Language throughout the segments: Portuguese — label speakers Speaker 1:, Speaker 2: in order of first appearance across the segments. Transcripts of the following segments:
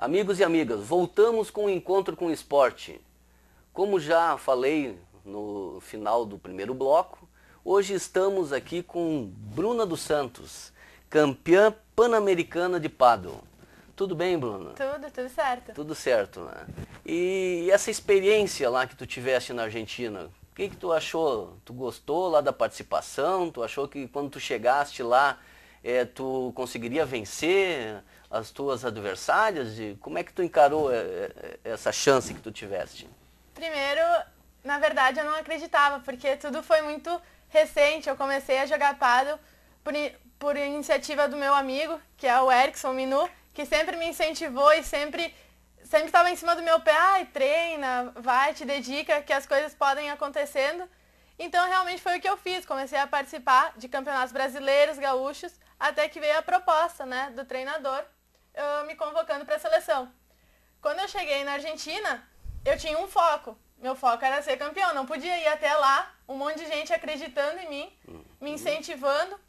Speaker 1: Amigos e amigas, voltamos com o Encontro com o Esporte. Como já falei no final do primeiro bloco, hoje estamos aqui com Bruna dos Santos, campeã pan-americana de pádel. Tudo bem, Bruna?
Speaker 2: Tudo certo.
Speaker 1: Tudo certo, né? E essa experiência lá que tu tiveste na Argentina, o que tu achou? Tu gostou lá da participação? Tu achou que quando tu chegaste lá, tu conseguiria vencer as tuas adversárias? E como é que tu encarou essa chance que tu tiveste?
Speaker 2: Primeiro, na verdade, eu não acreditava, porque tudo foi muito recente. Eu comecei a jogar pádel por iniciativa do meu amigo, que é o Erickson Minu, que sempre me incentivou e sempre estava em cima do meu pé. Ai, treina, vai, te dedica, que as coisas podem acontecendo. Então, realmente foi o que eu fiz. Comecei a participar de campeonatos brasileiros, gaúchos, até que veio a proposta, né, do treinador me convocando para a seleção. Quando eu cheguei na Argentina, eu tinha um foco. Meu foco era ser campeão. Não podia ir até lá, um monte de gente acreditando em mim, me incentivando.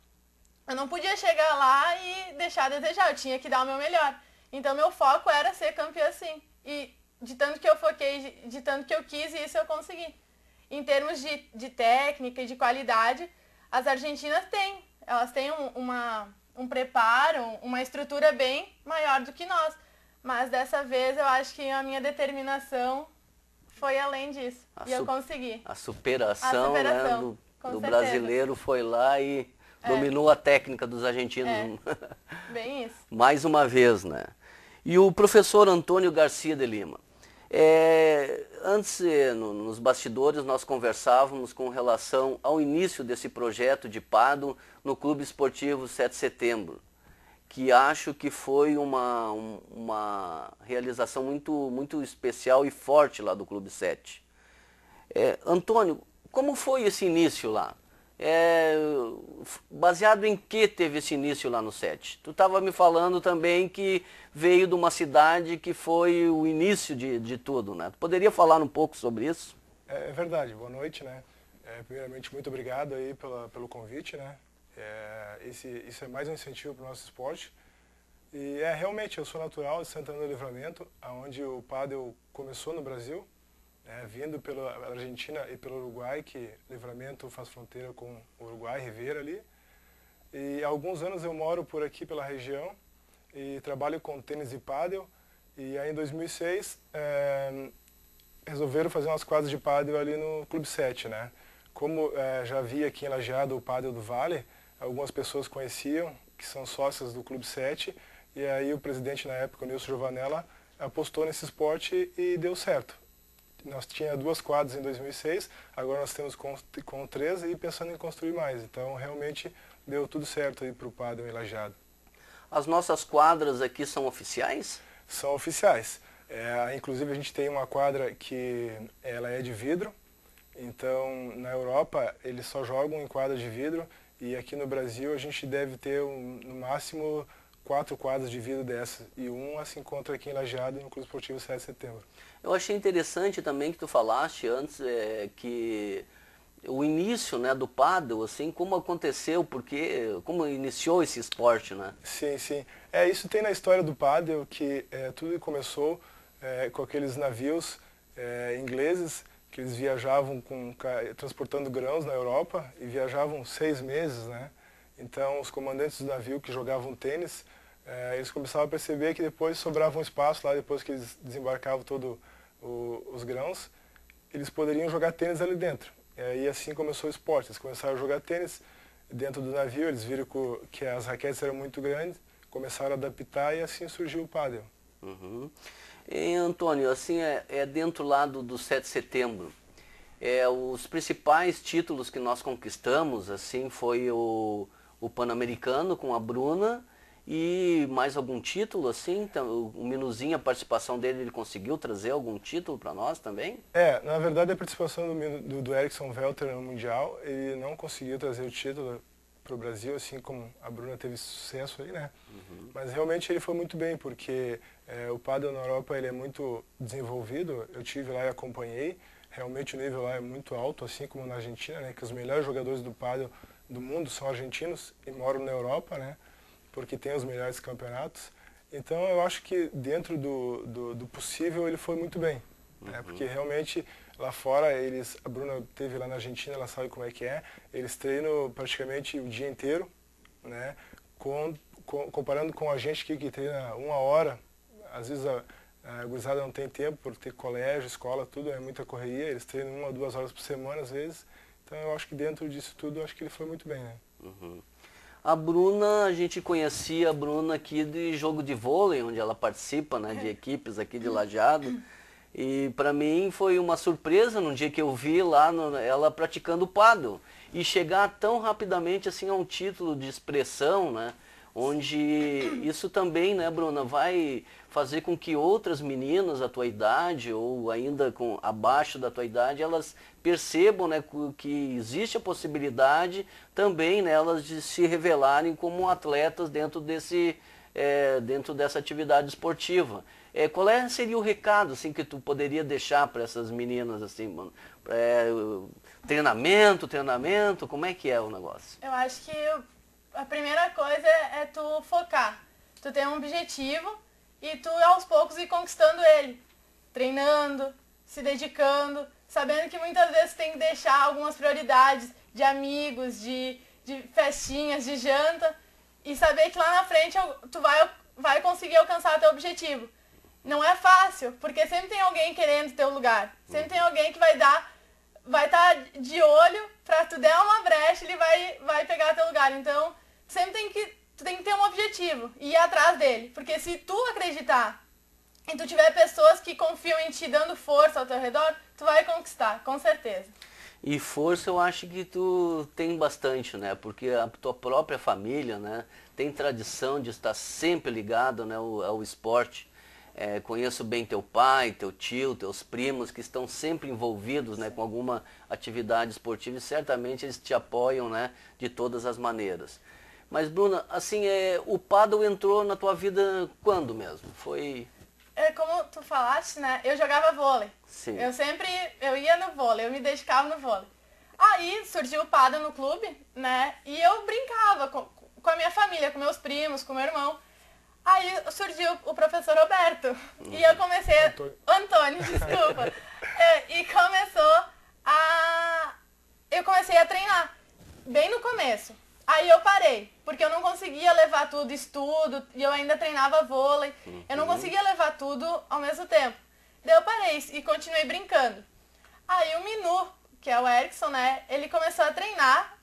Speaker 2: Eu não podia chegar lá e deixar a desejar. Eu tinha que dar o meu melhor. Então, meu foco era ser campeã, sim. E de tanto que eu foquei, de tanto que eu quis, isso eu consegui. Em termos de técnica e de qualidade, as argentinas têm. Elas têm um preparo, uma estrutura bem maior do que nós. Mas dessa vez eu acho que a minha determinação foi além disso. E eu consegui.
Speaker 1: A superação, né, do brasileiro foi lá e dominou a técnica dos argentinos.
Speaker 2: Bem isso.
Speaker 1: Mais uma vez, né? E o professor Antônio Garcia de Lima. Antes, nos bastidores, nós conversávamos com relação ao início desse projeto de pádel no Clube Esportivo 7 de Setembro, que acho que foi uma realização muito especial e forte lá do Clube 7. Antônio, como foi esse início lá? Baseado em que teve esse início lá no 7? Tu estava me falando também que veio de uma cidade que foi o início de tudo, né? Tu poderia falar um pouco sobre isso?
Speaker 3: É verdade, boa noite, né? Primeiramente, muito obrigado aí pelo convite, né? Isso é mais um incentivo para o nosso esporte. E realmente, eu sou natural de Santana do Livramento, onde o pádel começou no Brasil, vindo pela Argentina e pelo Uruguai, que Livramento faz fronteira com o Uruguai, Rivera ali. E há alguns anos eu moro por aqui pela região e trabalho com tênis e pádel. E aí em 2006 resolveram fazer umas quadras de pádel ali no Clube 7, né? Como já havia aqui em Lajeado o pádel do Vale, algumas pessoas conheciam, que são sócias do Clube 7, e aí o presidente na época, o Nilson Giovanella, apostou nesse esporte e deu certo. Nós tínhamos 2 quadras em 2006, agora nós temos com 3 e pensando em construir mais. Então, realmente, deu tudo certo aí para o pádel em Lajeado.
Speaker 1: As nossas quadras aqui são oficiais?
Speaker 3: São oficiais. Inclusive, a gente tem uma quadra que ela é de vidro. Então, na Europa, eles só jogam em quadra de vidro. E aqui no Brasil, a gente deve ter, no máximo, 4 quadras de vidro dessas. E uma se encontra aqui em Lajeado, no Clube Esportivo 7 de Setembro.
Speaker 1: Eu achei interessante também que tu falaste antes que o início, né, do pádel, assim, como aconteceu, como iniciou esse esporte, né?
Speaker 3: Sim, sim. Isso tem na história do pádel, que tudo começou com aqueles navios ingleses, que eles viajavam transportando grãos na Europa e viajavam 6 meses, né? Então, os comandantes do navio que jogavam tênis, eles começavam a perceber que depois sobrava um espaço lá, depois que eles desembarcavam todos os grãos, eles poderiam jogar tênis ali dentro. E assim começou o esporte. Eles começaram a jogar tênis dentro do navio, eles viram que as raquetes eram muito grandes, começaram a adaptar e assim surgiu o pádel.
Speaker 1: Uhum. E, Antônio, assim, dentro lá do 7 de setembro, os principais títulos que nós conquistamos, assim, foi o Pan-Americano com a Bruna e mais algum título, assim? Então, o Minuzinho, a participação dele, ele conseguiu trazer algum título para nós também?
Speaker 3: Na verdade, a participação do Erickson Welter no Mundial, ele não conseguiu trazer o título para o Brasil, assim como a Bruna teve sucesso aí, né? Uhum. Mas realmente ele foi muito bem, porque o pádel na Europa ele é muito desenvolvido, eu tive lá e acompanhei, realmente o nível lá é muito alto, assim como na Argentina, né? Que os melhores jogadores do pádel do mundo são argentinos e moram na Europa, né? Porque tem os melhores campeonatos. Então eu acho que dentro do possível ele foi muito bem, né? Porque realmente lá fora a Bruna esteve lá na Argentina, ela sabe como é que é, eles treinam praticamente o dia inteiro, né? Comparando com a gente aqui que treina 1 hora, às vezes a gurizada não tem tempo por ter colégio, escola, tudo, é muita correria, eles treinam 1 ou 2 horas por semana às vezes, então eu acho que dentro disso tudo, eu acho que ele foi muito bem, né?
Speaker 1: A Bruna, a gente conhecia a Bruna aqui de jogo de vôlei, onde ela participa, né, de equipes aqui de Lajeado. E para mim foi uma surpresa no dia que eu vi lá ela praticando pádel. E chegar tão rapidamente assim a um título de expressão, né? Onde isso também, né, Bruna, vai fazer com que outras meninas da tua idade ou ainda abaixo da tua idade, elas percebam, né, que existe a possibilidade também nelas de se revelarem como atletas dentro dessa atividade esportiva. Qual seria o recado assim, que tu poderia deixar para essas meninas assim, mano? Treinamento, como é que é o negócio?
Speaker 2: Eu acho que a primeira coisa é tu focar. Tu ter um objetivo e tu aos poucos ir conquistando ele. Treinando, se dedicando, sabendo que muitas vezes tem que deixar algumas prioridades de amigos, de festinhas, de janta. E saber que lá na frente tu vai conseguir alcançar teu objetivo. Não é fácil, porque sempre tem alguém querendo teu lugar. Sempre tem alguém que vai estar de olho pra tu der uma brecha, ele vai pegar teu lugar. Então, sempre tu tem que ter um objetivo e ir atrás dele. Porque se tu acreditar e tu tiver pessoas que confiam em ti dando força ao teu redor, tu vai conquistar, com certeza.
Speaker 1: E força eu acho que tu tem bastante, né? Porque a tua própria família, né, tem tradição de estar sempre ligado, né, ao esporte. Conheço bem teu pai, teu tio, teus primos que estão sempre envolvidos, né, com alguma atividade esportiva e certamente eles te apoiam, né, de todas as maneiras. Mas Bruna, assim, o pádel entrou na tua vida quando mesmo? Foi...
Speaker 2: Como tu falaste, né, eu jogava vôlei.
Speaker 1: Sim.
Speaker 2: Eu ia no vôlei, eu me dedicava no vôlei. Aí surgiu o pádel no clube, né, e eu brincava com a minha família, com meus primos, com meu irmão. Aí surgiu o professor Roberto e eu comecei... Antônio, desculpa. Eu comecei a treinar, bem no começo. Aí eu parei, porque eu não conseguia levar tudo, estudo, e eu ainda treinava vôlei. Eu não conseguia levar tudo ao mesmo tempo. Daí eu parei e continuei brincando. Aí o Minu, que é o Erickson, né, ele começou a treinar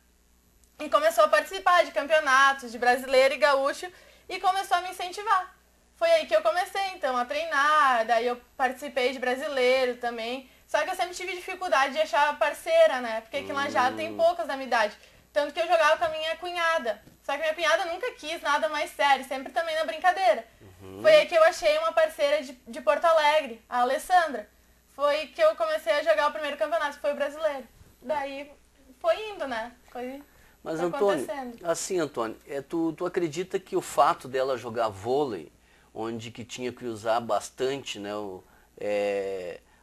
Speaker 2: e começou a participar de campeonatos, de brasileiro e gaúcho, e começou a me incentivar. Foi aí que eu comecei, então, a treinar, daí eu participei de brasileiro também. Só que eu sempre tive dificuldade de achar parceira, né? Porque aqui em Lajeado tem poucas da minha idade. Tanto que eu jogava com a minha cunhada. Só que minha cunhada nunca quis nada mais sério, sempre também na brincadeira. Foi aí que eu achei uma parceira de Porto Alegre, a Alessandra. Foi que eu comecei a jogar o primeiro campeonato, que foi o brasileiro. Daí foi indo, né?
Speaker 1: Mas Antônio, assim Antônio, tu acredita que o fato dela jogar vôlei, onde que tinha que usar bastante, né,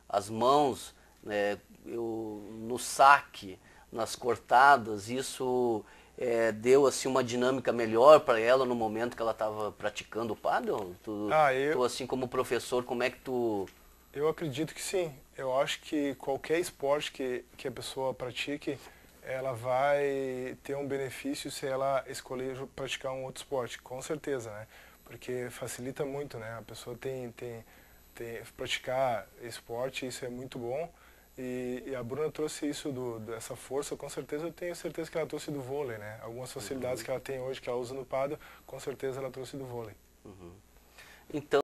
Speaker 1: as mãos, né, no saque, nas cortadas, isso deu assim uma dinâmica melhor para ela no momento que ela estava praticando o pádel? Tu assim como professor, como é que tu...
Speaker 3: Eu acredito que sim. Eu acho que qualquer esporte que a pessoa pratique, ela vai ter um benefício se ela escolher praticar um outro esporte, com certeza, né? Porque facilita muito, né? A pessoa praticar esporte, isso é muito bom. E a Bruna trouxe isso, dessa força, com certeza eu tenho certeza que ela trouxe do vôlei, né? Algumas facilidades que ela tem hoje, que ela usa no pádel, com certeza ela trouxe do vôlei.
Speaker 1: Então